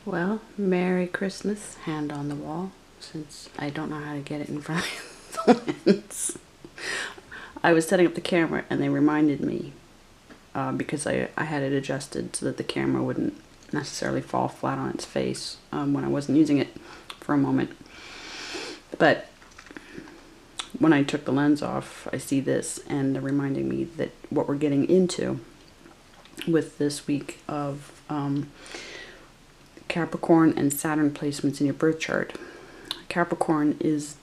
Well, Merry Christmas, hand on the wall, since I don't know how to get it in front of the lens. I was setting up the camera and they reminded me because I had it adjusted so that the camera wouldn't necessarily fall flat on its face when I wasn't using it for a moment. But when I took the lens off, I see this and they're reminding me that what we're getting into with this week of Capricorn and Saturn placements in your birth chart. Capricorn is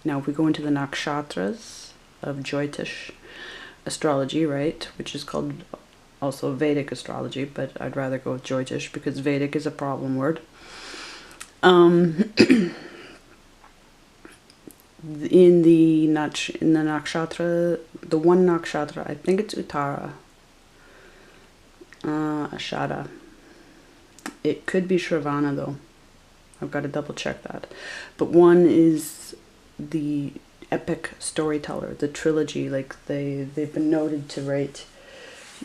now if we go into the nakshatras of Jyotish astrology, right, which is called also Vedic astrology, but I'd rather go with Jyotish because Vedic is a problem word. In the nakshatra, the one nakshatra, I think it's Uttara, Ashada. It could be Shravana though. I've got to double check that. But one is the epic storyteller, the trilogy. Like they've been noted to write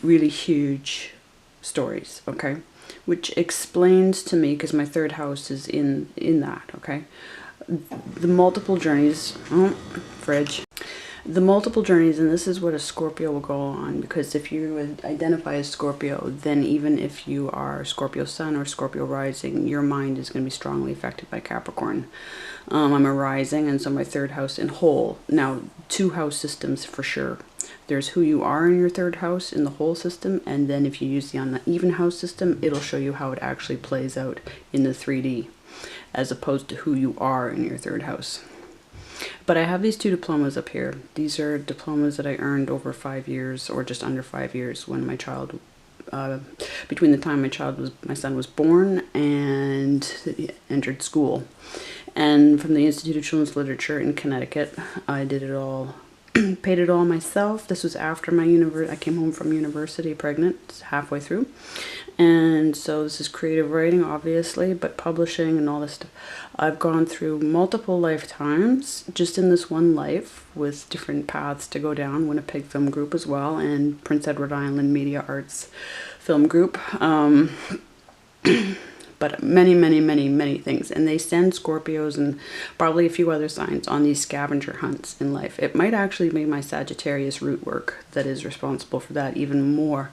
really huge stories, okay? Which explains to me, because my third house is in that, okay? The multiple journeys, the multiple journeys, and this is what a Scorpio will go on, because if you would identify as Scorpio, then even if you are Scorpio Sun or Scorpio Rising, your mind is going to be strongly affected by Capricorn. I'm a Rising, and so my third house in whole. Now, 2 house systems for sure. There's who you are in your third house in the whole system, and then if you use the uneven house system, it'll show you how it actually plays out in the 3D, as opposed to who you are in your third house. But I have these 2 diplomas up here. These are diplomas that I earned over 5 years, or just under 5 years, when my child, between the time my son was born and entered school. And from the Institute of Children's Literature in Connecticut, I did it all, paid it all myself. This was after I came home from university pregnant, halfway through. And so this is creative writing, obviously, but publishing and all this stuff. I've gone through multiple lifetimes just in this one life, with different paths to go down. Winnipeg Film Group as well, and Prince Edward Island Media Arts Film Group. But many, many, many, many things. And they send Scorpios and probably a few other signs on these scavenger hunts in life. It might actually be my Sagittarius root work that is responsible for that even more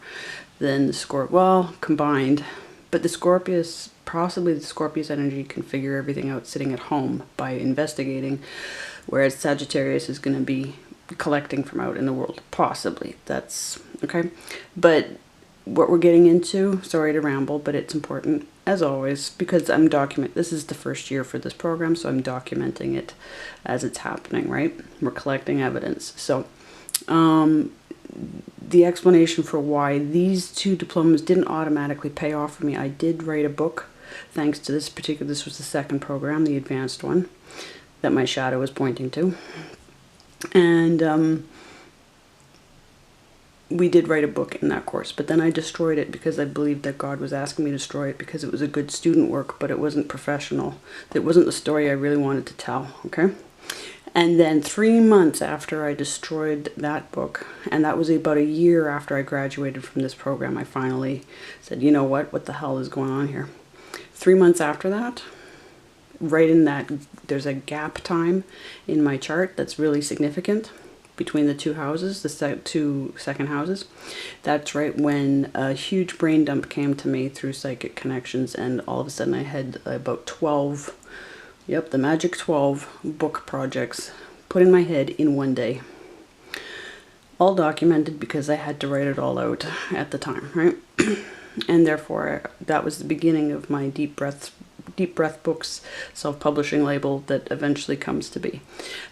than the Scorpio. Well, combined. But the Scorpius, possibly the Scorpius energy can figure everything out sitting at home by investigating, whereas Sagittarius is going to be collecting from out in the world. Possibly. That's okay. But what we're getting into, sorry to ramble, but it's important as always, because this is the first year for this program, so I'm documenting it as it's happening, right? We're collecting evidence. So the explanation for why these 2 diplomas didn't automatically pay off for me, I did write a book thanks to this was the second program, the advanced one, that my shadow was pointing to. And we did write a book in that course, but then I destroyed it because I believed that God was asking me to destroy it because it was a good student work, but it wasn't professional. It wasn't the story I really wanted to tell, okay? And then 3 months after I destroyed that book, and that was about a year after I graduated from this program, I finally said, you know what the hell is going on here? 3 months after that, right in that, there's a gap time in my chart that's really significant between the 2 houses, the 2 second houses. That's right when a huge brain dump came to me through psychic connections, and all of a sudden I had about 12, the magic 12 book projects put in my head in one day. All documented because I had to write it all out at the time, right? And therefore that was the beginning of my Deep Breath Books self-publishing label that eventually comes to be.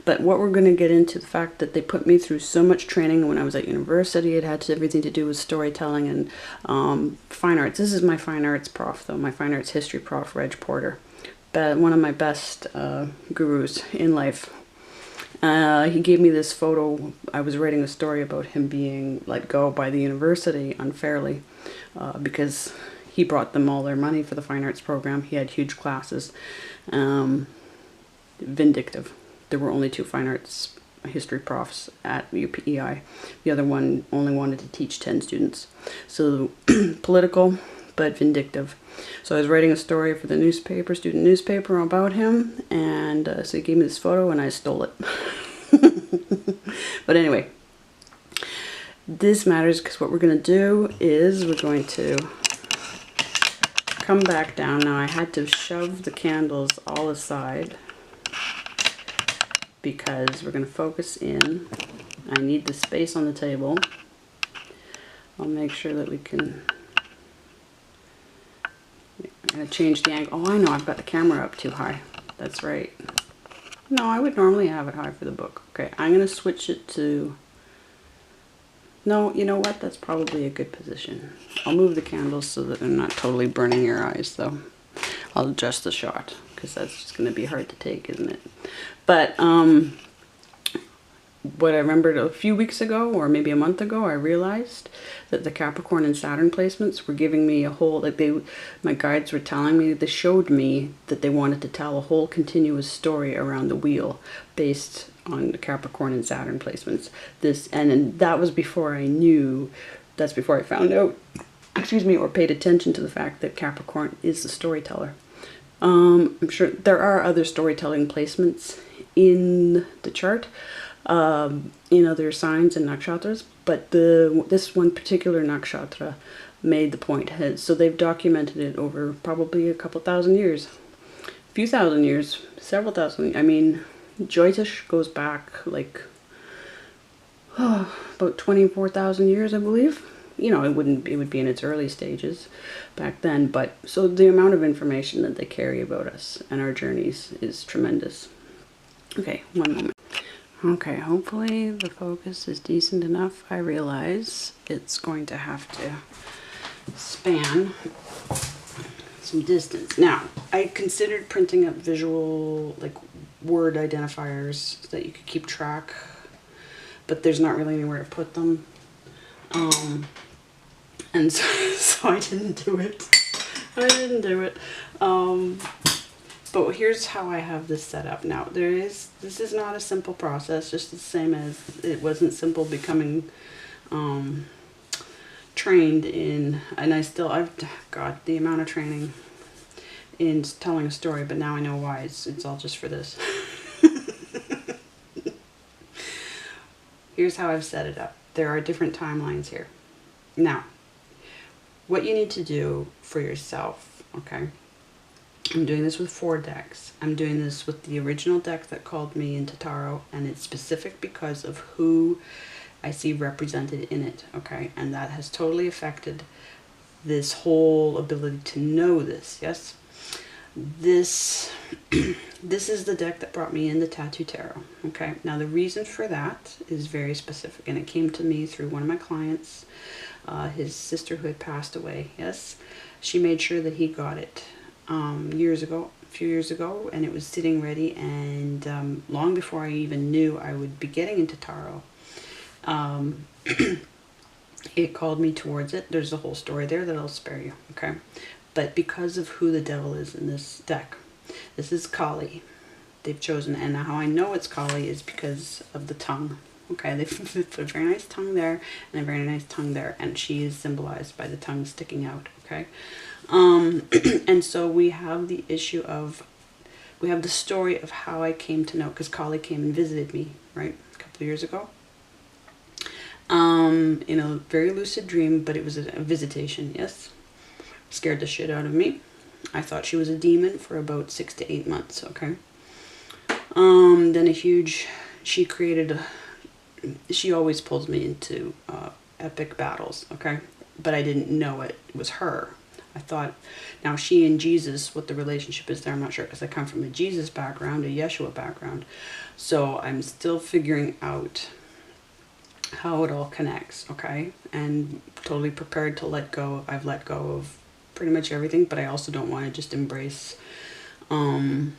But what we're going to get into, the fact that they put me through so much training when I was at university. It had everything to do with storytelling and fine arts. This is my fine arts prof though, my fine arts history prof, Reg Porter. One of my best gurus in life. He gave me this photo. I was writing a story about him being let go by the university unfairly because he brought them all their money for the fine arts program. He had huge classes. Vindictive. There were only 2 fine arts history profs at UPEI. The other one only wanted to teach 10 students. So political, but vindictive. So I was writing a story for the newspaper, student newspaper, about him, and so he gave me this photo and I stole it. But anyway, this matters because what we're going to do is we're going to come back down. Now I had to shove the candles all aside because we're going to focus in. I need the space on the table. I'll make sure that we can... I'm going to change the angle. Oh, I know, I've got the camera up too high. That's right. No, I would normally have it high for the book. Okay, I'm going to switch it to... No, you know what? That's probably a good position. I'll move the candles so that they're not totally burning your eyes, though. I'll adjust the shot, because that's just going to be hard to take, isn't it? But, what I remembered a few weeks ago, or maybe a month ago, I realized that the Capricorn and Saturn placements were giving me a whole, like my guides were telling me, they showed me that they wanted to tell a whole continuous story around the wheel based on the Capricorn and Saturn placements. And that was before I knew, that's before I found out, excuse me, or paid attention to the fact that Capricorn is the storyteller. I'm sure there are other storytelling placements in the chart, in other signs and nakshatras, but this one particular nakshatra made the point. So they've documented it over probably a couple thousand years, a few thousand years, several thousand. I mean, Jyotish goes back like about 24,000 years, I believe. You know, it would be in its early stages back then, but so the amount of information that they carry about us and our journeys is tremendous. Okay, one moment. Okay, hopefully the focus is decent enough. I realize it's going to have to span some distance. Now, I considered printing up visual, like word identifiers so that you could keep track, but there's not really anywhere to put them. And so I didn't do it. But here's how I have this set up now. This is not a simple process, just the same as it wasn't simple becoming trained in, and I've got the amount of training in telling a story, but now I know why. It's all just for this. Here's how I've set it up. There are different timelines here. Now, what you need to do for yourself, okay? I'm doing this with 4 decks. I'm doing this with the original deck that called me into tarot, and it's specific because of who I see represented in it, okay? And that has totally affected this whole ability to know this, yes? This is the deck that brought me into Tattoo Tarot, okay? Now the reason for that is very specific, and it came to me through one of my clients, his sister who had passed away, yes? She made sure that he got it a few years ago, and it was sitting ready, and long before I even knew I would be getting into tarot, it called me towards it. There's a whole story there that I'll spare you, okay? But because of who the devil is in this deck, this is Kali. They've chosen, and how I know it's Kali is because of the tongue. Okay, they put a very nice tongue there and a very nice tongue there, and she is symbolized by the tongue sticking out, okay? And so we have the issue of, we have the story of how I came to know, because Kali came and visited me, right, a couple of years ago. In a very lucid dream, but it was a visitation, yes? Scared the shit out of me. I thought she was a demon for about 6 to 8 months, okay? Then she always pulls me into epic battles, okay? But I didn't know it was her. I thought, now she and Jesus, what the relationship is there, I'm not sure, because I come from a Jesus background, a Yeshua background. So I'm still figuring out how it all connects, okay? And totally prepared to let go. I've let go of pretty much everything, but I also don't want to just embrace, you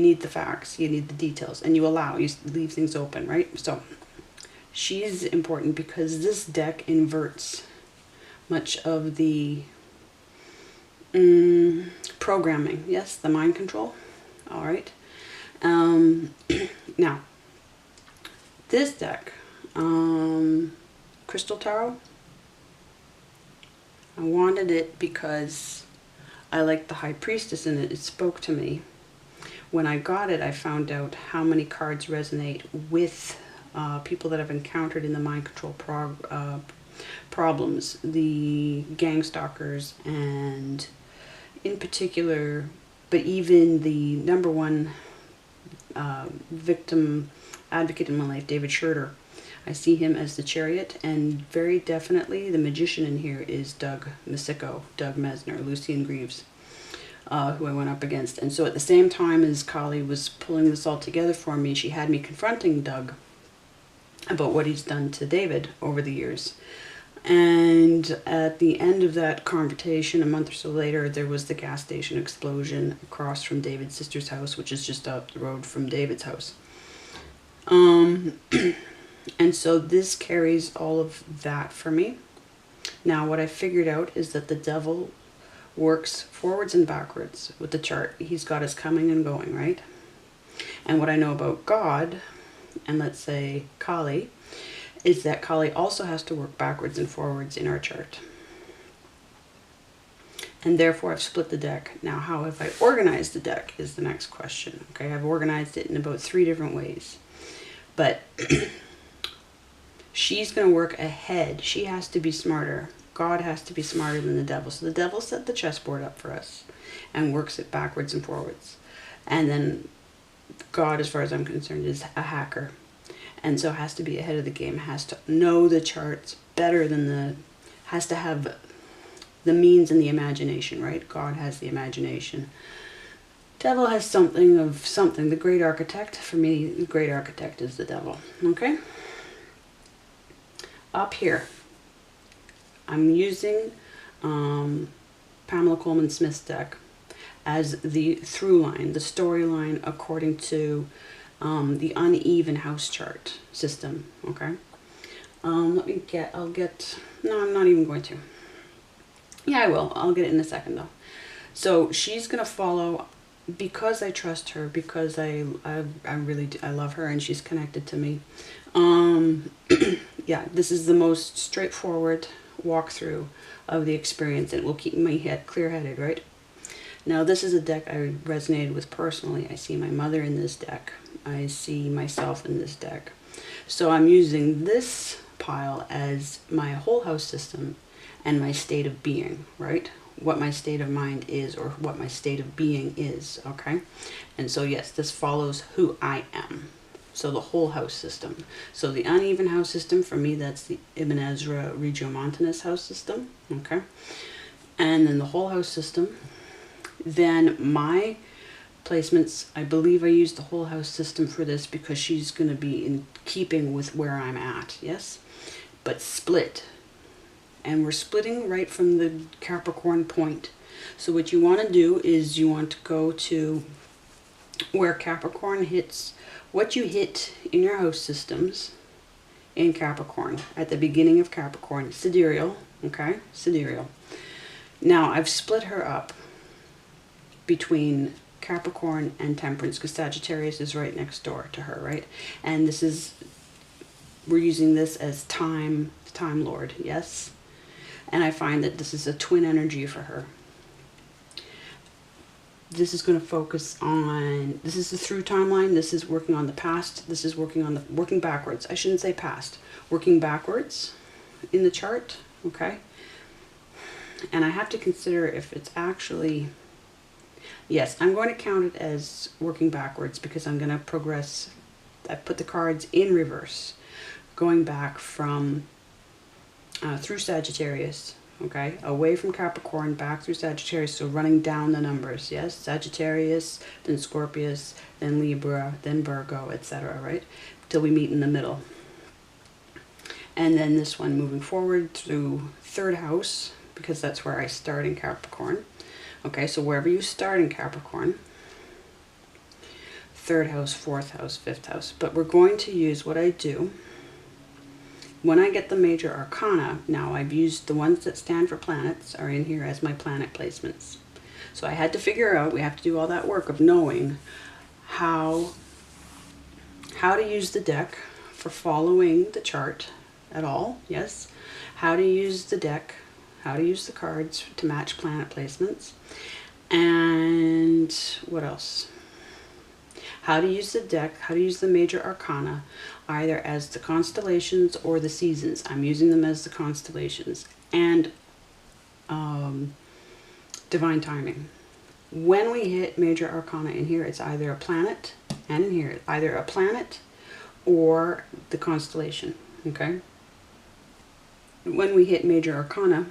need the facts, you need the details, and you leave things open, right? So she's important because this deck inverts much of the programming, yes, the mind control, all right? Now, This deck, Crystal Tarot, I wanted it because I liked the High Priestess in it. It spoke to me. When I got it, I found out how many cards resonate with people that I've encountered in the mind control problems, the gang stalkers, and in particular, but even the number one victim advocate in my life, David Schroeder. I see him as the Chariot, and very definitely the magician in here is Doug Messico, Doug Mesner, Lucian Greaves, who I went up against. And so at the same time as Kali was pulling this all together for me, she had me confronting Doug about what he's done to David over the years. And at the end of that confrontation, a month or so later, there was the gas station explosion across from David's sister's house, which is just up the road from David's house. And so this carries all of that for me. Now, what I figured out is that the devil works forwards and backwards with the chart. He's got us coming and going, right? And what I know about God, and let's say Kali, is that Kali also has to work backwards and forwards in our chart. And therefore I've split the deck. Now, how have I organized the deck is the next question. Okay, I've organized it in about 3 different ways. But she's going to work ahead. She has to be smarter. God has to be smarter than the devil. So the devil set the chessboard up for us and works it backwards and forwards. And then God, as far as I'm concerned, is a hacker. And so has to be ahead of the game, has to know the charts better than has to have the means and the imagination, right? God has the imagination. Devil has something of something. The great architect, for me, the great architect is the devil, okay? Up here, I'm using Pamela Coleman Smith's deck as the through line, the storyline according to the uneven house chart system, okay? No, I'm not even going to. Yeah, I will. I'll get it in a second, though. So she's going to follow, because I trust her, because I love her and she's connected to me. Yeah, this is the most straightforward walkthrough of the experience. It will keep my head clear-headed, right? Now, this is a deck I resonated with personally. I see my mother in this deck. I see myself in this deck. So I'm using this pile as my whole house system and my state of being, right? What my state of mind is, or what my state of being is, okay? And so yes, this follows who I am. So the whole house system. So the uneven house system, for me, that's the Ibn Ezra Regiomontanus house system, okay? And then the whole house system. Then my placements, I believe I used the whole house system for this because she's going to be in keeping with where I'm at, yes? But split. And we're splitting right from the Capricorn point. So what you want to do is you want to go to where Capricorn hits, what you hit in your house systems in Capricorn, at the beginning of Capricorn, sidereal, okay? Sidereal. Now, I've split her up between Capricorn and Temperance, because Sagittarius is right next door to her, right? And this is, we're using this as Time Lord, yes? And I find that this is a twin energy for her. This is going to focus on, this is the through timeline, this is working on the past, this is working backwards. I shouldn't say past, working backwards in the chart, okay? And I have to consider if it's actually, yes, I'm going to count it as working backwards because I'm going to progress. I put the cards in reverse, going back from through Sagittarius, okay, away from Capricorn, back through Sagittarius, so running down the numbers, yes, Sagittarius, then Scorpius, then Libra, then Virgo, etc., right, till we meet in the middle. And then this one moving forward through 3rd house, because that's where I start in Capricorn. Okay, so wherever you start in Capricorn, 3rd house, 4th house, 5th house. But we're going to use what I do when I get the major arcana. Now, I've used the ones that stand for planets are in here as my planet placements. So I had to figure out, we have to do all that work of knowing how to use the deck for following the chart at all, yes. How to use the deck, how to use the cards to match planet placements, and what else? How to use the deck, how to use the major arcana, either as the constellations or the seasons. I'm using them as the constellations. And divine timing. When we hit major arcana in here, it's either a planet, and in here, either a planet or the constellation, okay? When we hit major arcana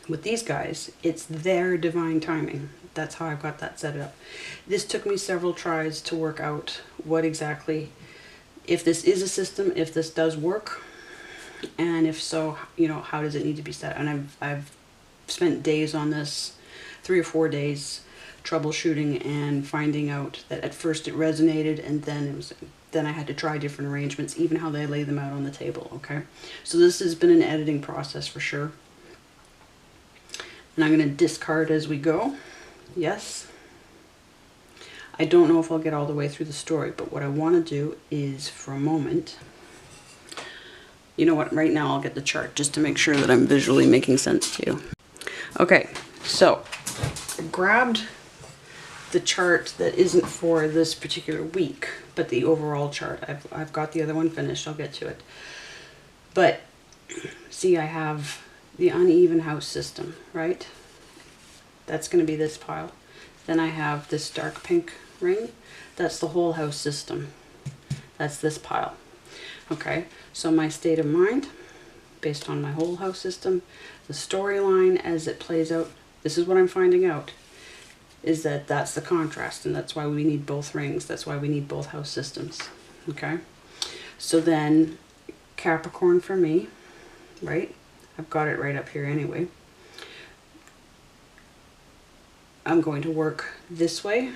with these guys, it's their divine timing. That's how I've got that set up. This took me several tries to work out what exactly, if this is a system, if this does work, and if so, you know, how does it need to be set? And I've spent days on this, 3 or 4 days, troubleshooting and finding out that at first it resonated, and then I had to try different arrangements, even how they lay them out on the table, okay? So this has been an editing process for sure. And I'm going to discard as we go. Yes. I don't know if I'll get all the way through the story, but what I want to do is, for a moment, you know what, right now I'll get the chart just to make sure that I'm visually making sense to you. Okay, so I grabbed the chart that isn't for this particular week, but the overall chart. I've got the other one finished, I'll get to it. But see, I have the uneven house system, right? That's going to be this pile. Then I have this dark pink ring. That's the whole house system. That's this pile. Okay, so my state of mind, based on my whole house system, the storyline as it plays out, this is what I'm finding out, is that that's the contrast, and that's why we need both rings. That's why we need both house systems. Okay, so then Capricorn for me, right? I've got it right up here anyway. I'm going to work this way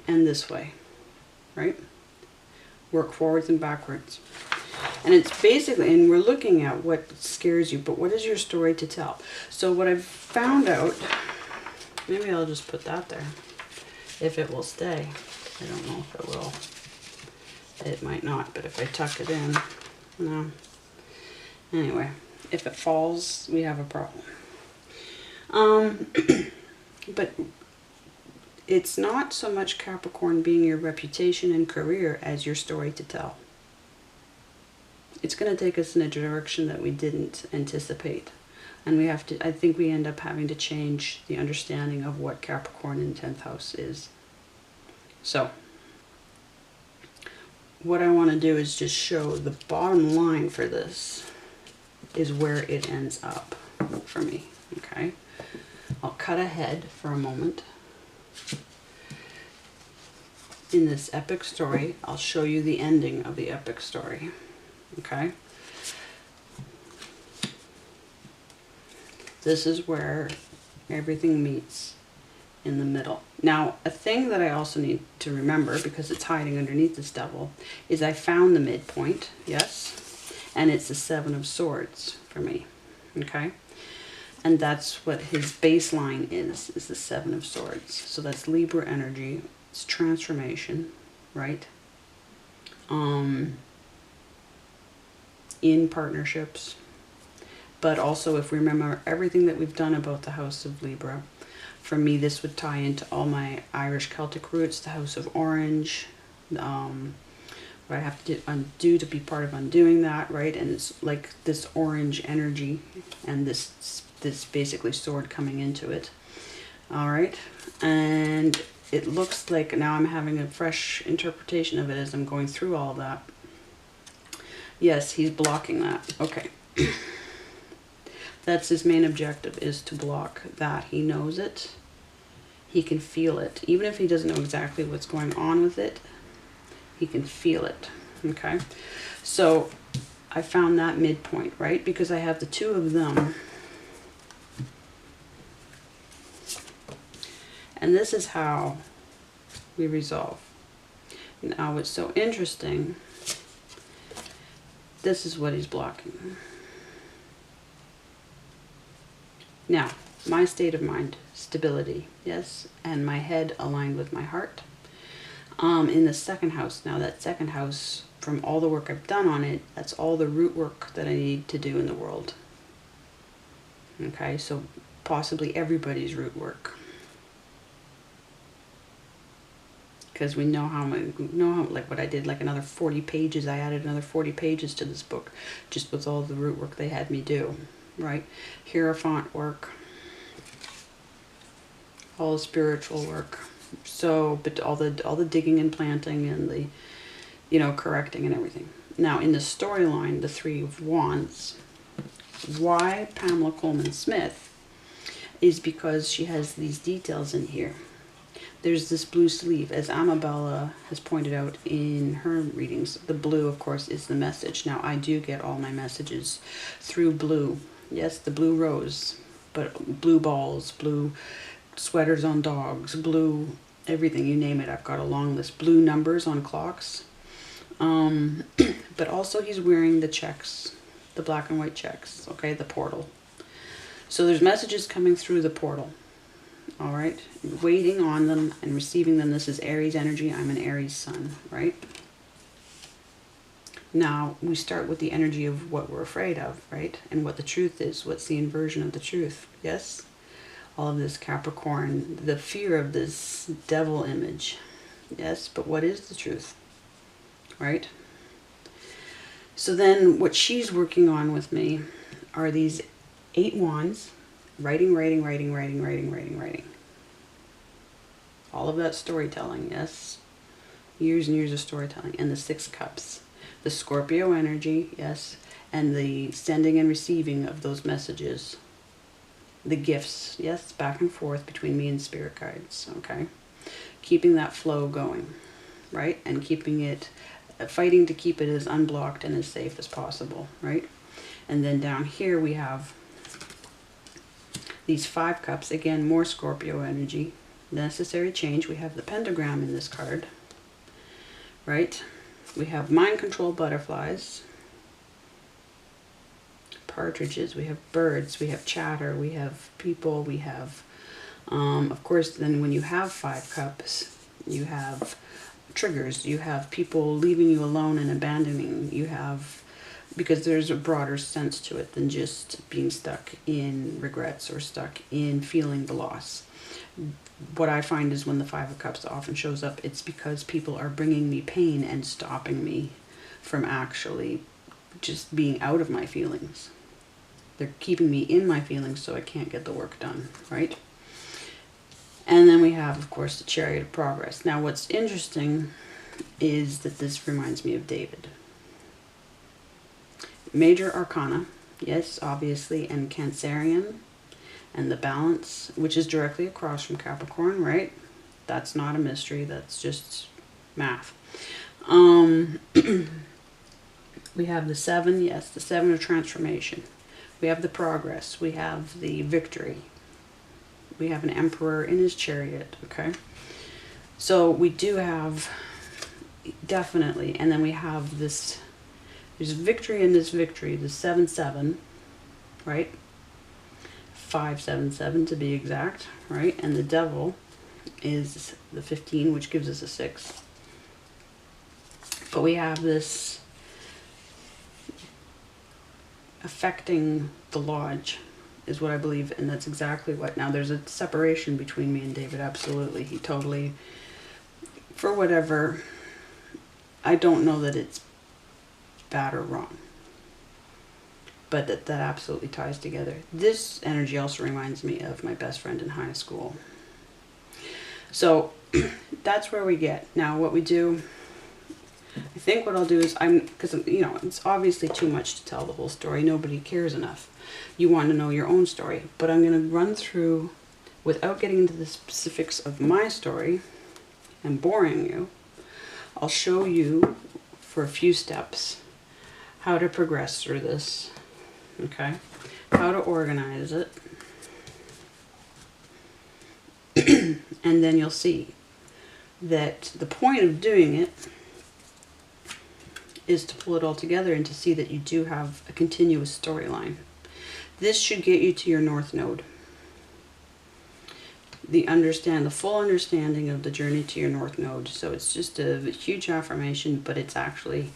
and this way, right? Work forwards and backwards. And it's basically, and we're looking at what scares you, but what is your story to tell? So what I've found out, maybe I'll just put that there, if it will stay. I don't know if it will. It might not, but if I tuck it in, no. Anyway, if it falls, we have a problem. But it's not so much Capricorn being your reputation and career as your story to tell. It's going to take us in a direction that we didn't anticipate. And we have to, I think we end up having to change the understanding of what Capricorn in 10th house is. So, what I want to do is just show the bottom line for this is where it ends up for me, okay? I'll cut ahead for a moment. In this epic story, I'll show you the ending of the epic story, okay? This is where everything meets in the middle. Now, a thing that I also need to remember, because it's hiding underneath this devil, is I found the midpoint, yes? And it's the 7 of Swords for me, okay? And that's what his baseline is the 7 of Swords. So that's Libra energy. It's transformation, right? In partnerships. But also, if we remember everything that we've done about the House of Libra, for me this would tie into all my Irish Celtic roots, the House of Orange, what I have to undo to be part of undoing that, right? And it's like this orange energy and this basically sword coming into it. All right, and it looks like now I'm having a fresh interpretation of it as I'm going through all that. Yes, he's blocking that. Okay. That's his main objective, is to block that. He knows it. He can feel it. Even if he doesn't know exactly what's going on with it, he can feel it. Okay? So I found that midpoint, right? Because I have the 2 of them. And this is how we resolve. Now, what's so interesting, this is what he's blocking. Now, my state of mind, stability, yes, and my head aligned with my heart. In the 2nd house, now that 2nd house from all the work I've done on it, that's all the root work that I need to do in the world. Okay, so possibly everybody's root work. Because we know how like what I did, like another 40 pages, I added another 40 pages to this book, just with all the root work they had me do, right? Hierophant work, all the spiritual work. So, but all the digging and planting and the, you know, correcting and everything. Now, in the storyline, the Three of Wands, why Pamela Coleman Smith is because she has these details in here. There's this blue sleeve, as Amabella has pointed out in her readings. The blue, of course, is the message. Now, I do get all my messages through blue. Yes, the blue rose, but blue balls, blue sweaters on dogs, blue everything, you name it. I've got a long list. Blue numbers on clocks. But also he's wearing the checks, the black and white checks, okay, the portal. So there's messages coming through the portal. All right, waiting on them and receiving them. This is Aries energy. I'm an Aries sun, right? Now, we start with the energy of what we're afraid of, right? And what the truth is. What's the inversion of the truth? Yes? All of this Capricorn, the fear of this devil image. Yes, but what is the truth? Right? So then what she's working on with me are these 8 wands. Writing. All of that storytelling, yes. Years and years of storytelling. And the 6 cups. The Scorpio energy, yes. And the sending and receiving of those messages. The gifts, yes, back and forth between me and spirit guides, okay. Keeping that flow going, right? And keeping it, fighting to keep it as unblocked and as safe as possible, right? And then down here we have these 5 cups, again, more Scorpio energy, necessary change. We have the pentagram in this card, right? We have mind control butterflies, partridges, we have birds, we have chatter, we have people, we have, of course, then when you have 5 cups, you have triggers, you have people leaving you alone and abandoning, you have, because there's a broader sense to it than just being stuck in regrets or stuck in feeling the loss. What I find is when the 5 of Cups often shows up, it's because people are bringing me pain and stopping me from actually just being out of my feelings. They're keeping me in my feelings so I can't get the work done, right? And then we have, of course, the Chariot of Progress. Now, what's interesting is that this reminds me of David. Major Arcana, yes, obviously, and Cancerian, and the balance, which is directly across from Capricorn, right? That's not a mystery, that's just math. We have the 7, yes, the 7 of transformation. We have the progress, we have the victory. We have an emperor in his chariot, okay? So we do have, definitely, and then we have this, there's victory in this victory, the 7-7, right? 5-7-7 to be exact, right? And the devil is the 15, which gives us a 6. But we have this affecting the lodge, is what I believe, and that's exactly what, now there's a separation between me and David, absolutely. He totally, for whatever, I don't know that it's bad or wrong, but that absolutely ties together. This energy also reminds me of my best friend in high school. So that's where we get. Now what we do, I think what I'll do is, because, you know, it's obviously too much to tell the whole story. Nobody cares enough. You want to know your own story. But I'm going to run through, without getting into the specifics of my story and boring you, I'll show you for a few steps how to progress through this, okay? How to organize it. And then you'll see that the point of doing it is to pull it all together and to see that you do have a continuous storyline. This should get you to your North Node. The full understanding of the journey to your North Node. So it's just a huge affirmation, but it's actually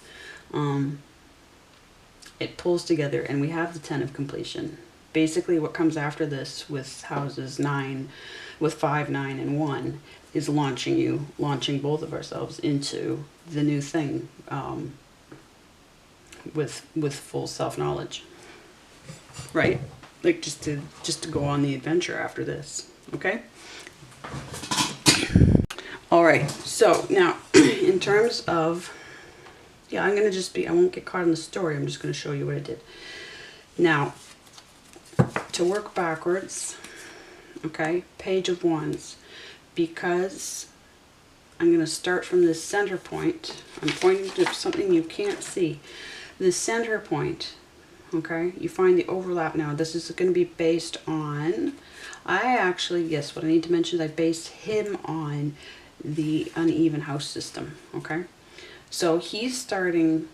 It pulls together, and we have the 10 of completion. Basically, what comes after this with houses 9, with 5, 9, and 1 is launching both of ourselves into the new thing, with full self-knowledge, right? Like just to go on the adventure after this, okay? All right, so now in terms of, yeah, I won't get caught in the story. I'm just going to show you what I did. Now, to work backwards, okay, Page of Wands, because I'm going to start from this center point. I'm pointing to something you can't see. The center point, okay, you find the overlap now. This is going to be based on, yes, what I need to mention is I based him on the uneven house system, okay? So he's starting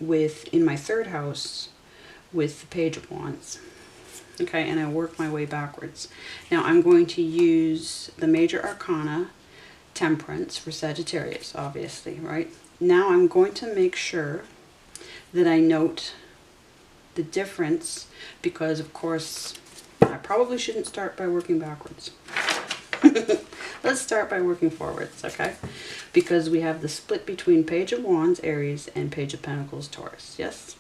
with, in my 3rd house, with the Page of Wands, okay, and I work my way backwards. Now I'm going to use the major arcana, Temperance, for Sagittarius, obviously, right? Now I'm going to make sure that I note the difference, because of course I probably shouldn't start by working backwards. Let's start by working forwards, okay? Because we have the split between Page of Wands, Aries, and Page of Pentacles, Taurus, yes?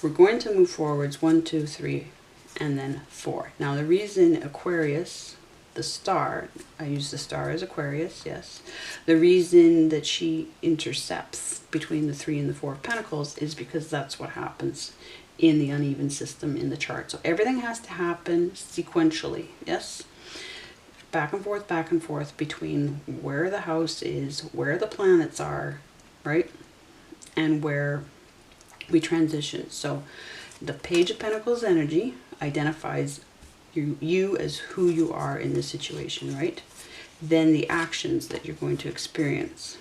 We're going to move forwards 1, 2, 3, and then 4. Now the reason Aquarius, the star, I use the star as Aquarius, yes. The reason that she intercepts between the 3 and the 4 of Pentacles is because that's what happens in the uneven system in the chart. So everything has to happen sequentially, yes? Back and forth between where the house is, where the planets are, right? And where we transition. So the Page of Pentacles energy identifies you as who you are in this situation, right? Then the actions that you're going to experience.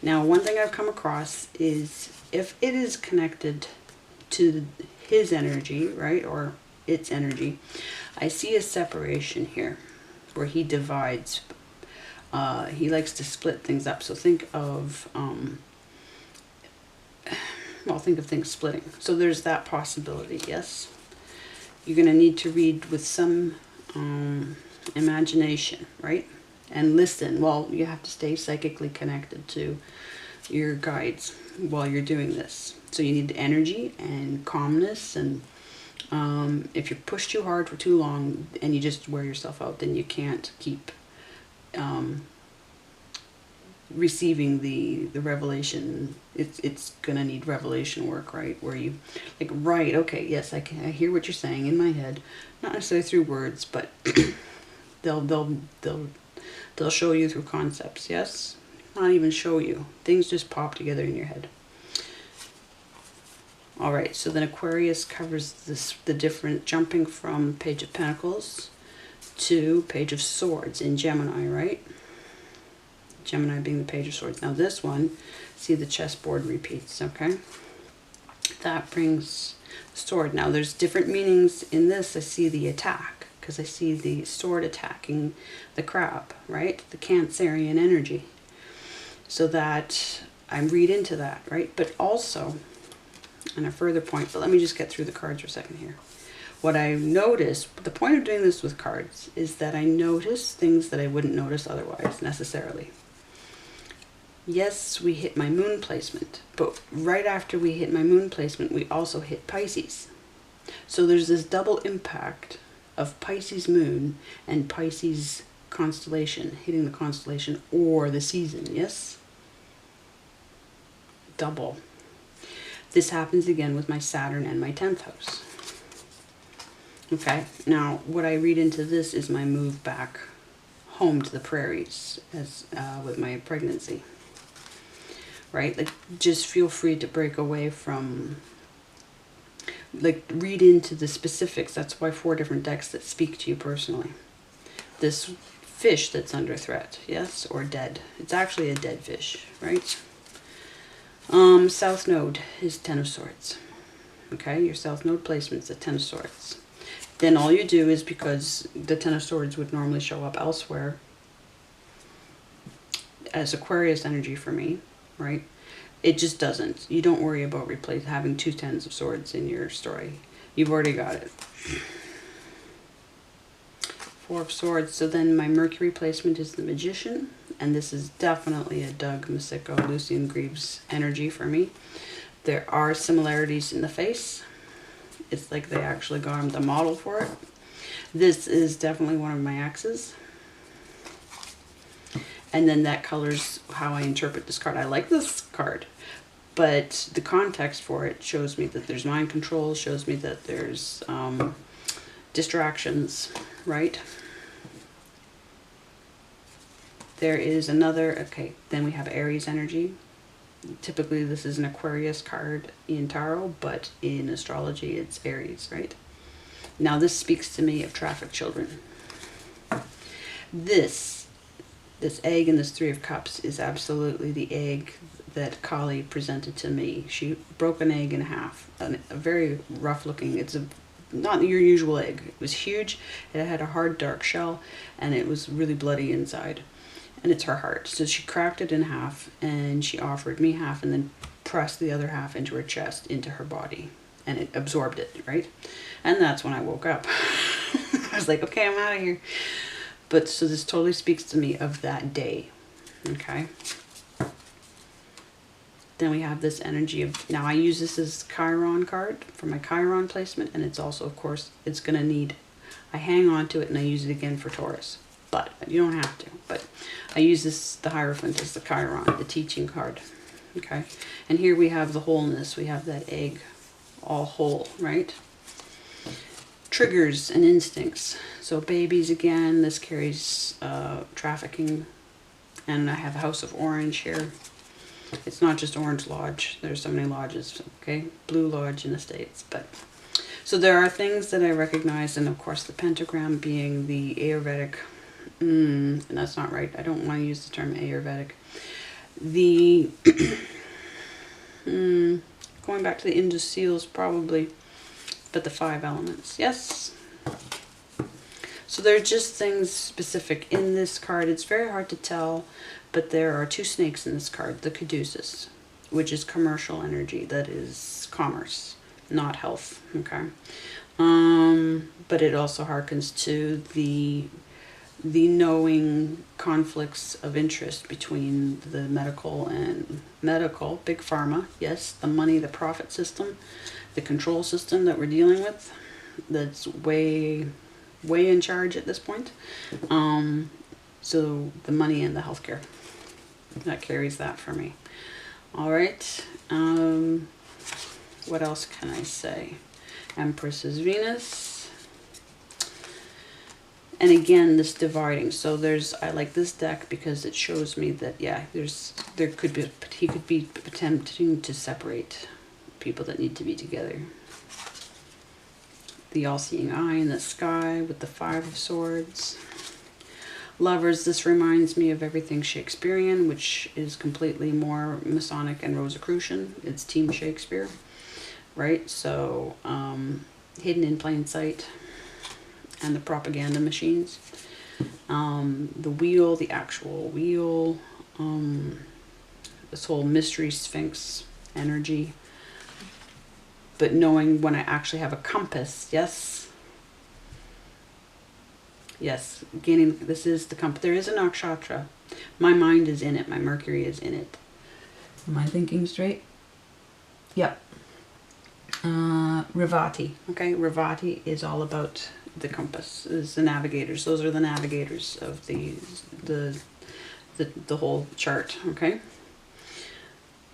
Now, one thing I've come across is if it is connected to his energy, right, or its energy, I see a separation here where he divides. He likes to split things up. So think of, think of things splitting. So there's that possibility, yes? You're going to need to read with some imagination, right? And listen. Well, you have to stay psychically connected to your guides while you're doing this. So you need energy and calmness, and if you're pushed too hard for too long and you just wear yourself out, then you can't keep receiving the revelation. It's gonna need revelation work, right? Where you like, right, okay, yes, I hear what you're saying in my head, not necessarily through words, but they'll show you through concepts, yes? Not even show you. Things just pop together in your head. All right, so then Aquarius covers the different, jumping from Page of Pentacles to Page of Swords in Gemini, right? Gemini being the Page of Swords. Now this one, see the chessboard repeats, okay? That brings sword. Now there's different meanings in this. I see the attack, because I see the sword attacking the crab, right? The Cancerian energy. So that, I read into that, right? But also, and a further point, but let me just get through the cards for a second here. What I noticed, the point of doing this with cards is that I notice things that I wouldn't notice otherwise necessarily. Yes, we hit my moon placement, but right after we hit my moon placement, we also hit Pisces. So there's this double impact of Pisces moon and Pisces constellation, hitting the constellation or the season, yes? Double. This happens again with my Saturn and my 10th house. Okay, now what I read into this is my move back home to the prairies as with my pregnancy. Right? Like, just feel free to break away from, like, read into the specifics. That's why 4 different decks that speak to you personally. This fish that's under threat, yes, or dead. It's actually a dead fish, right? South Node is 10 of Swords. Okay, your South Node placement's a 10 of Swords. Then all you do is, because the 10 of Swords would normally show up elsewhere as Aquarius energy for me, right? It just doesn't. You don't worry about having 2 Tens of Swords in your story. You've already got it. 4 of Swords. So then my Mercury placement is the Magician. And this is definitely a Doug Masicko, Lucian Greaves energy for me. There are similarities in the face. It's like they actually got him the model for it. This is definitely one of my exes. And then that colors how I interpret this card. I like this card, but the context for it shows me that there's mind control, shows me that there's distractions, right? There is another, okay, then we have Aries energy. Typically this is an Aquarius card in tarot, but in astrology it's Aries, right? Now this speaks to me of trafficked children. This egg in this 3 of Cups is absolutely the egg that Kali presented to me. She broke an egg in half, a very rough looking, it's not your usual egg. It was huge, it had a hard dark shell, and it was really bloody inside. And it's her heart. So she cracked it in half, and she offered me half, and then pressed the other half into her chest, into her body. And it absorbed it, right? And that's when I woke up. I was like, okay, I'm out of here. But so this totally speaks to me of that day, okay? Then we have this energy of, now I use this as Chiron card for my Chiron placement, and it's also, of course, it's going to need, I hang on to it and I use it again for Taurus. But you don't have to, but I use this, the Hierophant, as the Chiron, the teaching card, okay? And here we have the wholeness, we have that egg all whole, right? Triggers and instincts. So babies again, this carries trafficking. And I have a House of Orange here. It's not just Orange Lodge. There's so many lodges, okay? Blue Lodge in the States. But so there are things that I recognize, and of course the pentagram being the Ayurvedic. And that's not right. I don't want to use the term Ayurvedic. The going back to the Indus seals probably. But the 5 elements, yes. So there are just things specific in this card. It's very hard to tell, but there are 2 snakes in this card. The Caduceus, which is commercial energy, that is commerce, not health, okay? But it also harkens to the knowing conflicts of interest between the medical, big pharma, yes, the money, the profit system, the control system that we're dealing with, that's way in charge at this point. So the money and the healthcare, that carries that for me. All right. What else can I say? Empress is Venus. And again, this dividing. So I like this deck because it shows me that, yeah, he could be attempting to separate people that need to be together. The all-seeing eye in the sky with the 5 of Swords. Lovers, this reminds me of everything Shakespearean, which is completely more Masonic and Rosicrucian. It's Team Shakespeare, right? So hidden in plain sight, and the propaganda machines. The wheel, the actual wheel, this whole mystery sphinx energy. But knowing when I actually have a compass, yes. Yes, gaining, this is the compass. There is a nakshatra. My mind is in it. My Mercury is in it. Am I thinking straight? Yep. Rivati. Okay, Rivati is all about the compass. Is the navigators. Those are the navigators of the whole chart. Okay.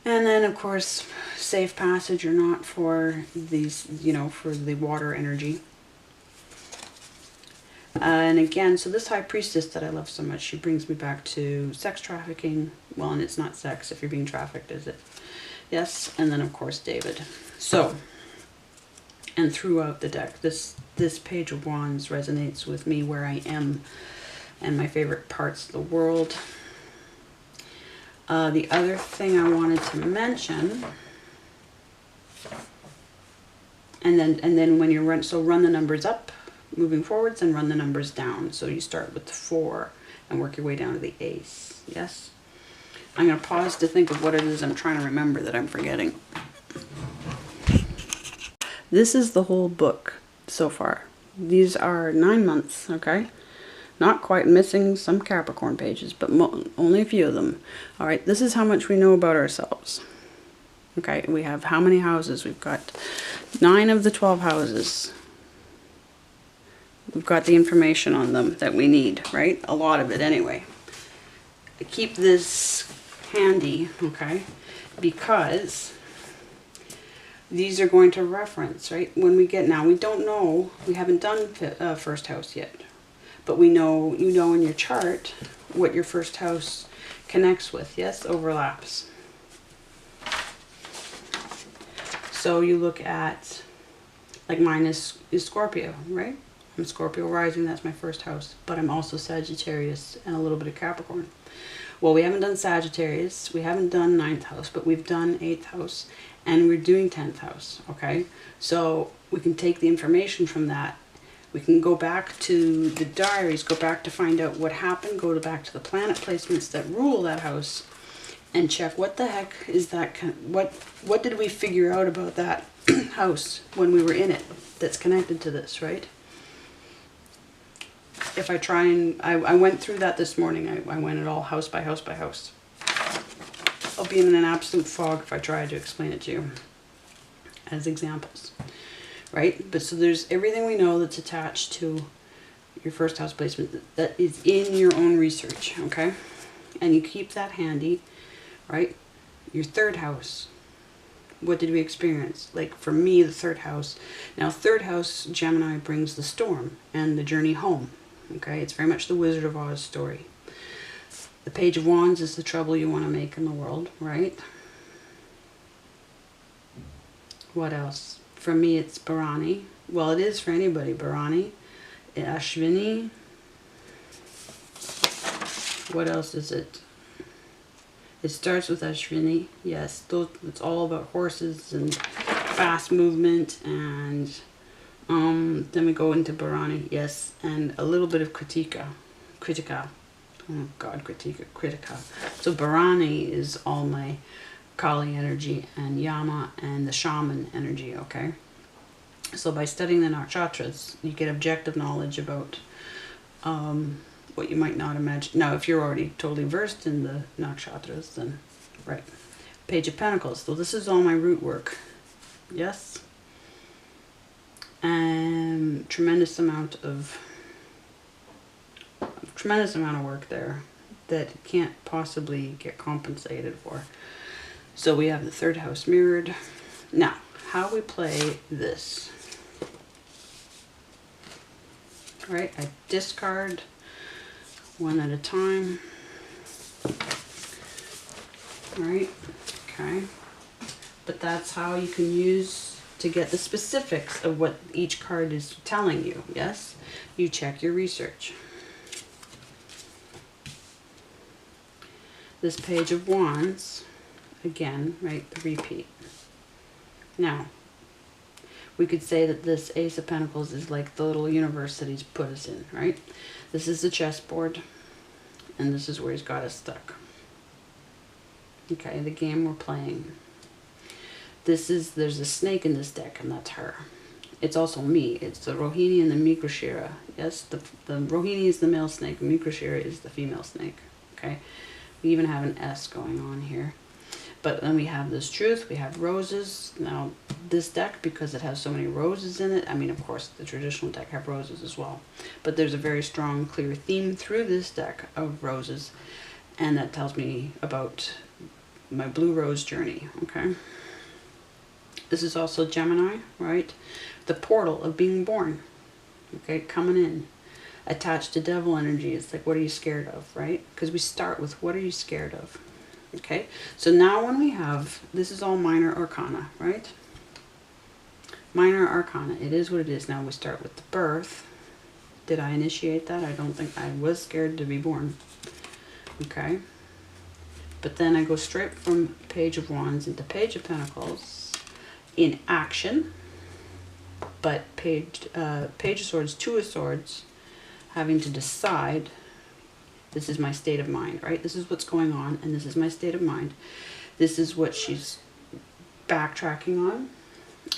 And then, of course, safe passage or not for these, for the water energy. And again, so this High Priestess that I love so much, she brings me back to sex trafficking. Well, and it's not sex if you're being trafficked, is it? Yes. And then, of course, David. So, and throughout the deck, this Page of Wands resonates with me where I am and my favorite parts of the world. The other thing I wanted to mention, and then when you run the numbers up, moving forwards, and run the numbers down. So you start with the 4 and work your way down to the ace. Yes. I'm going to pause to think of what it is I'm trying to remember that I'm forgetting. This is the whole book so far. These are 9 months, okay? Not quite, missing some Capricorn pages, but only a few of them. All right, this is how much we know about ourselves. Okay, we have how many houses? We've got 9 of the 12 houses. We've got the information on them that we need, right? A lot of it anyway. I keep this handy, okay, because these are going to reference, right? When we get, now we don't know, we haven't done first house yet, but we know, you know in your chart what your first house connects with, yes, overlaps. So you look at, like mine is Scorpio, right? I'm Scorpio rising, that's my first house, but I'm also Sagittarius and a little bit of Capricorn. Well, we haven't done Sagittarius, we haven't done 9th house, but we've done 8th house, and we're doing 10th house, okay? So we can take the information from that. We can go back to the diaries, go back to find out what happened, go back to the planet placements that rule that house, and check what the heck is that, what did we figure out about that house when we were in it that's connected to this, right? If I try and, I went through that this morning, I went it all house by house by house. I'll be in an absolute fog if I try to explain it to you as examples, right? But so there's everything we know that's attached to your first house placement that is in your own research, okay? And you keep that handy, right? Your third house, what did we experience? Like for me, the third house. Now, third house, Gemini brings the storm and the journey home. Okay, it's very much the Wizard of Oz story. The Page of Wands is the trouble you want to make in the world, right? What else? For me, it's Bharani. Well, it is for anybody. Bharani, Ashvini. What else is it? It starts with Ashvini. Yes, it's all about horses and fast movement, and then we go into Bharani, yes, and a little bit of Kritika. Oh God, Kritika. So Bharani is all my Kali energy and Yama and the shaman energy, okay? So by studying the nakshatras, you get objective knowledge about what you might not imagine. Now, if you're already totally versed in the nakshatras, then, right. Page of Pentacles. So this is all my root work. Yes? And tremendous amount of work there that can't possibly get compensated for. So we have the third house mirrored. Now, how we play this. All right, I discard one at a time. All right, okay. But that's how you can use to get the specifics of what each card is telling you, yes? You check your research. This Page of Wands, again, right, the repeat. Now, we could say that this Ace of Pentacles is like the little universe that he's put us in, right? This is the chessboard, and this is where he's got us stuck. Okay, the game we're playing. There's a snake in this deck, and that's her. It's also me. It's the Rohini and the Mikrashira. Yes, the Rohini is the male snake, the Mikrashira is the female snake. Okay, we even have an S going on here. But then we have this truth, we have roses. Now, this deck, because it has so many roses in it, I mean, of course, the traditional deck have roses as well. But there's a very strong, clear theme through this deck of roses. And that tells me about my blue rose journey, okay? This is also Gemini, right? The portal of being born, okay, coming in. Attached to devil energy, it's like, what are you scared of, right? Because we start with, what are you scared of? Okay, so now when we have, this is all minor arcana, right? Minor arcana, it is what it is. Now we start with the birth. Did I initiate that? I don't think I was scared to be born. Okay, but then I go straight from Page of Wands into Page of Pentacles in action, but Page of Swords, Two of Swords, having to decide This is my state of mind, right? This is what's going on, and this is my state of mind. This is what she's backtracking on,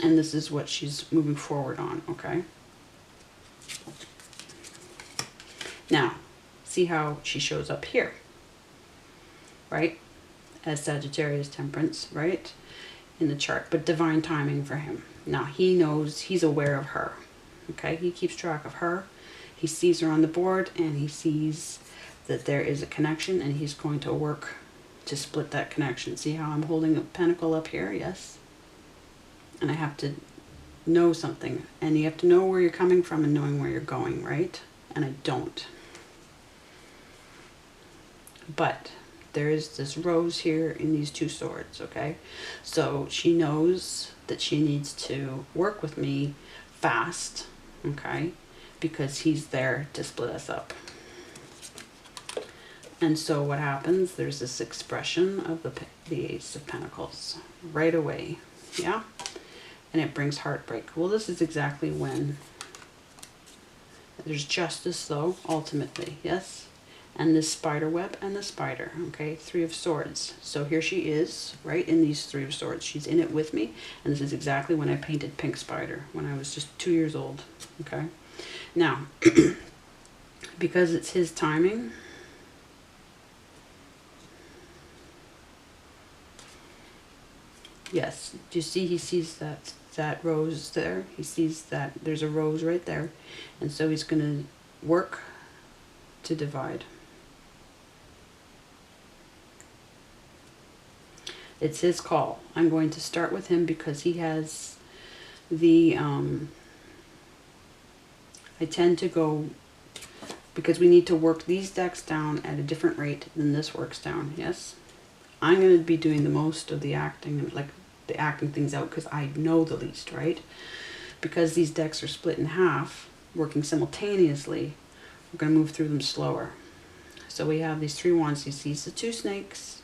and this is what she's moving forward on, okay? Now, see how she shows up here, right? As Sagittarius Temperance, right? In the chart, but divine timing for him. Now, he knows, he's aware of her, okay? He keeps track of her. He sees her on the board, and he sees that there is a connection, and he's going to work to split that connection. See how I'm holding a pentacle up here? Yes. And I have to know something, and you have to know where you're coming from and knowing where you're going, right? And I don't. But there is this rose here in these two swords, okay? So she knows that she needs to work with me fast, okay? Because he's there to split us up. And so what happens, there's this expression of the Ace of Pentacles right away, yeah? And it brings heartbreak. Well, this is exactly when there's justice, though, ultimately, yes? And this spider web and the spider, okay? Three of Swords. So here she is, right, in these Three of Swords. She's in it with me, and this is exactly when I painted Pink Spider, when I was just 2 years old, okay? Now, because it's his timing, yes, do you see he sees that rose there? He sees that there's a rose right there, and so he's going to work to divide. It's his call. I'm going to start with him because he has the, I tend to go, because we need to work these decks down at a different rate than this works down, yes? I'm going to be doing the most of the acting, like the acting things out, because I know the least, right? Because these decks are split in half, working simultaneously, we're going to move through them slower. So we have these 3 wands. He sees the 2 snakes,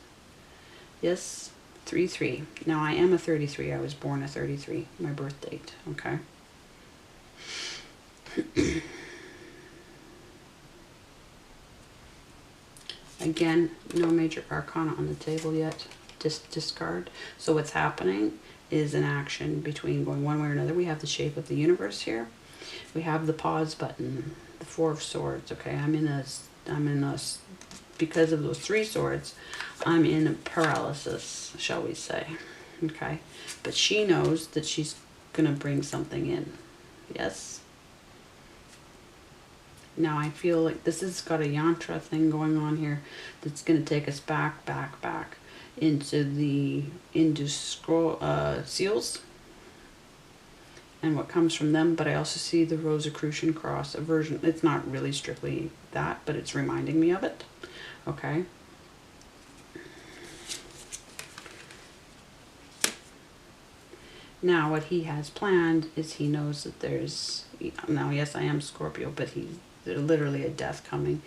yes? 3-3. Now I am a 33. I was born a 33, my birth date, okay? Again, no major arcana on the table yet. Just discard. So what's happening is an action between going one way or another. We have the shape of the universe here. We have the pause button, the 4 of Swords, okay? I'm in a, because of those 3 swords, I'm in a paralysis, shall we say, okay? But she knows that she's going to bring something in, yes? Now I feel like this has got a yantra thing going on here that's going to take us back into the scroll seals and what comes from them. But I also see the Rosicrucian cross, a version. It's not really strictly that, but it's reminding me of it, okay? Now what he has planned is he knows that there's, now yes I am Scorpio, but there's literally a death coming.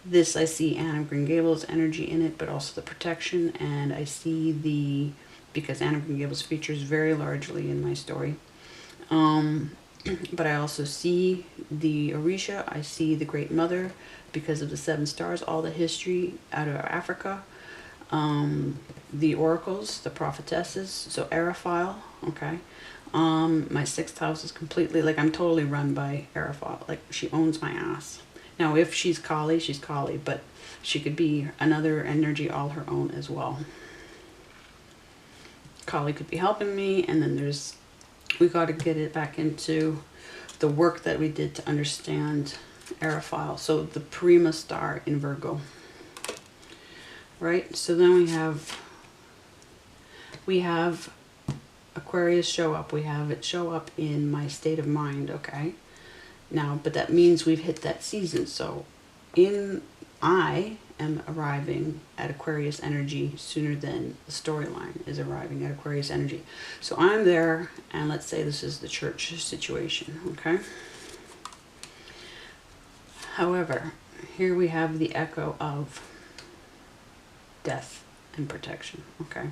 This I see Anne of Green Gables energy in it, but also the protection, and I see the, because Anne of Green Gables features very largely in my story, but I also see the Orisha, I see the Great Mother because of the 7 stars, all the history out of Africa, the oracles, the prophetesses, so Aerophile, okay? My 6th house is completely, like, I'm totally run by Aerophile, like, she owns my ass. Now, if she's Kali, she's Kali, but she could be another energy all her own as well. Kali could be helping me, and then there's, we got to get it back into the work that we did to understand Aerophile, so the Prima star in Virgo. Right, so then we have Aquarius show up. We have it show up in my state of mind, okay? Now, but that means we've hit that season. So I am arriving at Aquarius energy sooner than the storyline is arriving at Aquarius energy. So I'm there, and let's say this is the church situation, okay? However, here we have the echo of death and protection, okay?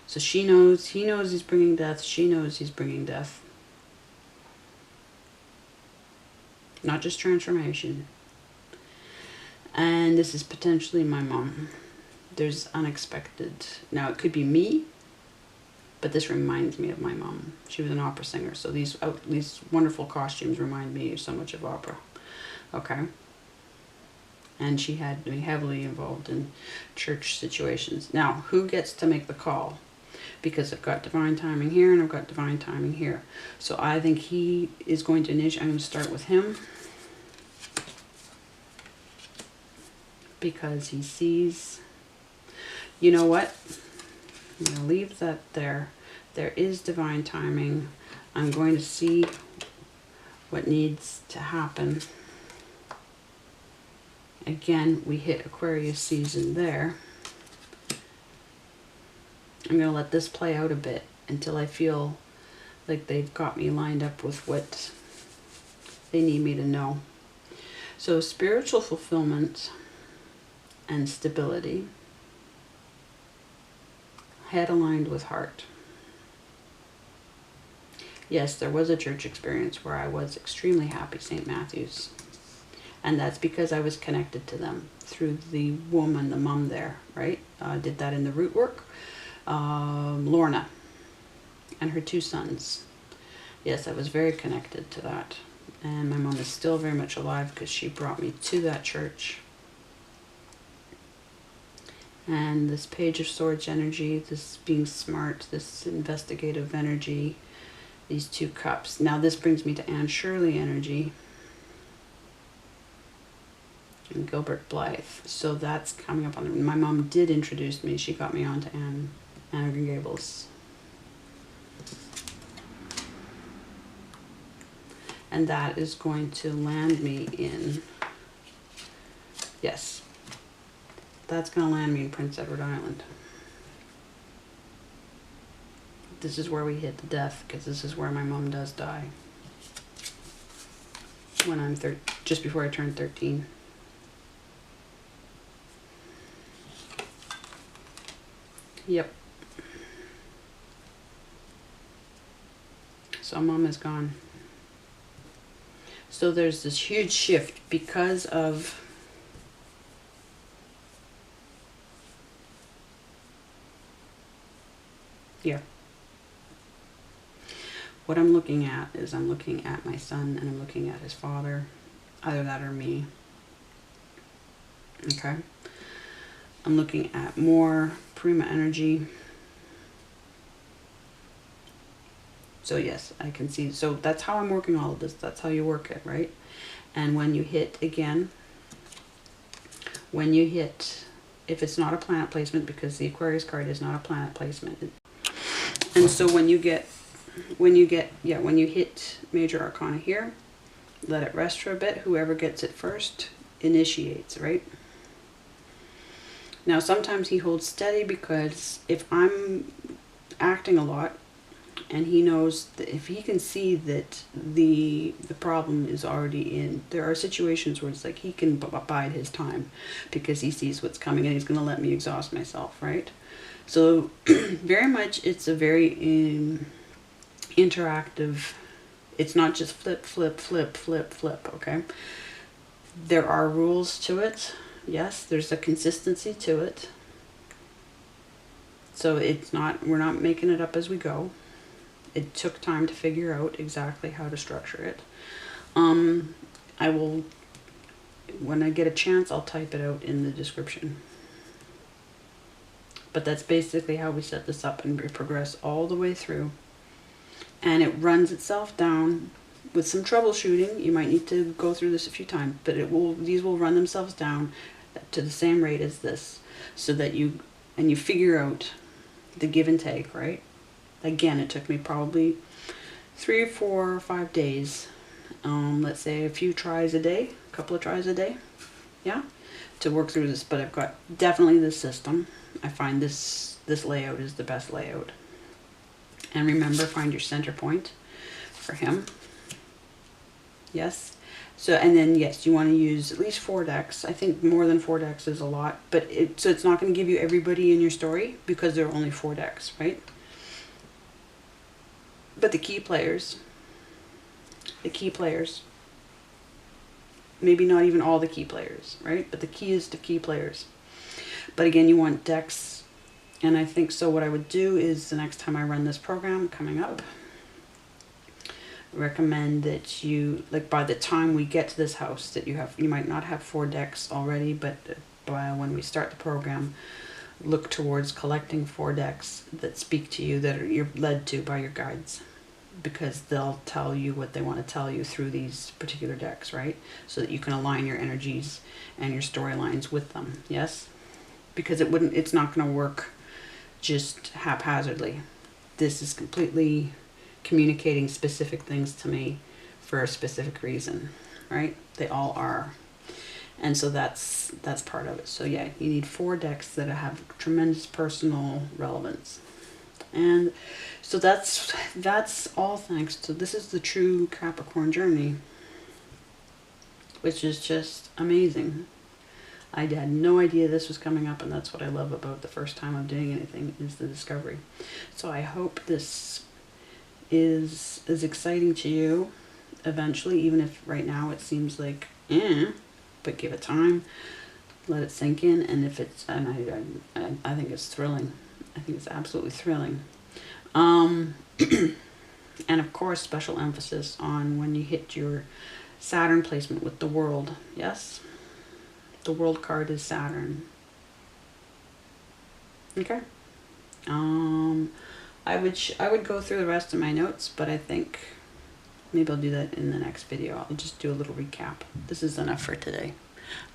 So she knows, he knows he's bringing death, she knows he's bringing death. Not just transformation. And this is potentially my mom. There's unexpected. Now, it could be me, but this reminds me of my mom. She was an opera singer, so these wonderful costumes remind me so much of opera. Okay. And she had been heavily involved in church situations. Now, who gets to make the call? Because I've got divine timing here and I've got divine timing here. So I think he is going to initiate. I'm going to start with him. Because he sees, you know what? I'm going to leave that there. There is divine timing. I'm going to see what needs to happen. Again, we hit Aquarius season there. I'm going to let this play out a bit until I feel like they've got me lined up with what they need me to know. So spiritual fulfillment and stability, head aligned with heart. Yes, there was a church experience where I was extremely happy, St. Matthew's. And that's because I was connected to them through the woman, the mom there, right? Did that in the root work. Lorna and her 2 sons. Yes, I was very connected to that. And my mom is still very much alive because she brought me to that church. And this Page of Swords energy, this being smart, this investigative energy, these 2 cups. Now this brings me to Anne Shirley energy and Gilbert Blythe. So that's coming up on my mom did introduce me. She got me onto Anne Green Gables. And that is going to land me in, yes, that's going to land me in Prince Edward Island. This is where we hit the death, because this is where my mom does die. When I'm just before I turned 13. Yep. So mom is gone. So there's this huge shift because of here. What I'm looking at is I'm looking at my son and I'm looking at his father, either that or me. Okay. I'm looking at more Prima energy. So yes, I can see. So that's how I'm working all of this. That's how you work it, right? And when you hit again, when you hit, if it's not a planet placement, because the Aquarius card is not a planet placement. And so when you hit Major Arcana here, let it rest for a bit. Whoever gets it first initiates, right? Now sometimes he holds steady, because if I'm acting a lot and he knows that if he can see that the problem is already in, there are situations where it's like he can bide his time because he sees what's coming and he's going to let me exhaust myself, right? So very much it's a very interactive, it's not just flip, flip, flip, flip, flip, okay? There are rules to it. Yes, there's a consistency to it. So it's not, we're not making it up as we go. It took time to figure out exactly how to structure it. I will, when I get a chance, I'll type it out in the description. But that's basically how we set this up, and we progress all the way through. And it runs itself down with some troubleshooting. You might need to go through this a few times, but these will run themselves down to the same rate as this, so that you figure out the give and take, right? Again, it took me probably 3, 4, 5 days. Let's say a few tries a day, a couple of tries a day, yeah, to work through this. But I've got definitely this system. I find this layout is the best layout. And remember, find your center point for him. Yes. So, and then yes, you want to use at least 4 decks. I think more than 4 decks is a lot, but so it's not going to give you everybody in your story because there are only 4 decks, right? But the key players, maybe not even all the key players, right? But the key is to key players. But again, you want decks. And I think so what I would do is the next time I run this program coming up, recommend that you, like by the time we get to this house, that you might not have 4 decks already, but by when we start the program, look towards collecting 4 decks that speak to you, that you're led to by your guides, because they'll tell you what they want to tell you through these particular decks, right? So that you can align your energies and your storylines with them. Yes, because it's not going to work just haphazardly. This is completely communicating specific things to me for a specific reason, right? They all are. And so that's part of it. So yeah, you need 4 decks that have tremendous personal relevance. And so that's all thanks to, this is the true Capricorn journey, which is just amazing. I had no idea this was coming up, and that's what I love about the first time of doing anything, is the discovery. So I hope this is as exciting to you eventually, even if right now it seems like but give it time, let it sink in. And if it's, and I think it's thrilling. I think it's absolutely thrilling. And of course, special emphasis on when you hit your Saturn placement with the World. Yes, the World card is Saturn. Okay. I would go through the rest of my notes, but I think maybe I'll do that in the next video. I'll just do a little recap. This is enough for today.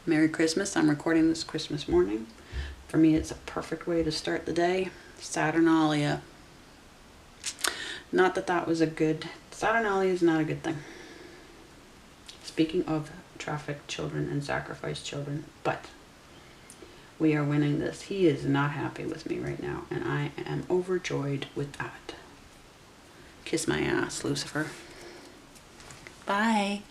Merry Christmas. I'm recording this Christmas morning. For me, it's a perfect way to start the day. Saturnalia. Not that that was a good... Saturnalia is not a good thing. Speaking of trafficked children and sacrificed children, but we are winning this. He is not happy with me right now, and I am overjoyed with that. Kiss my ass, Lucifer. Bye.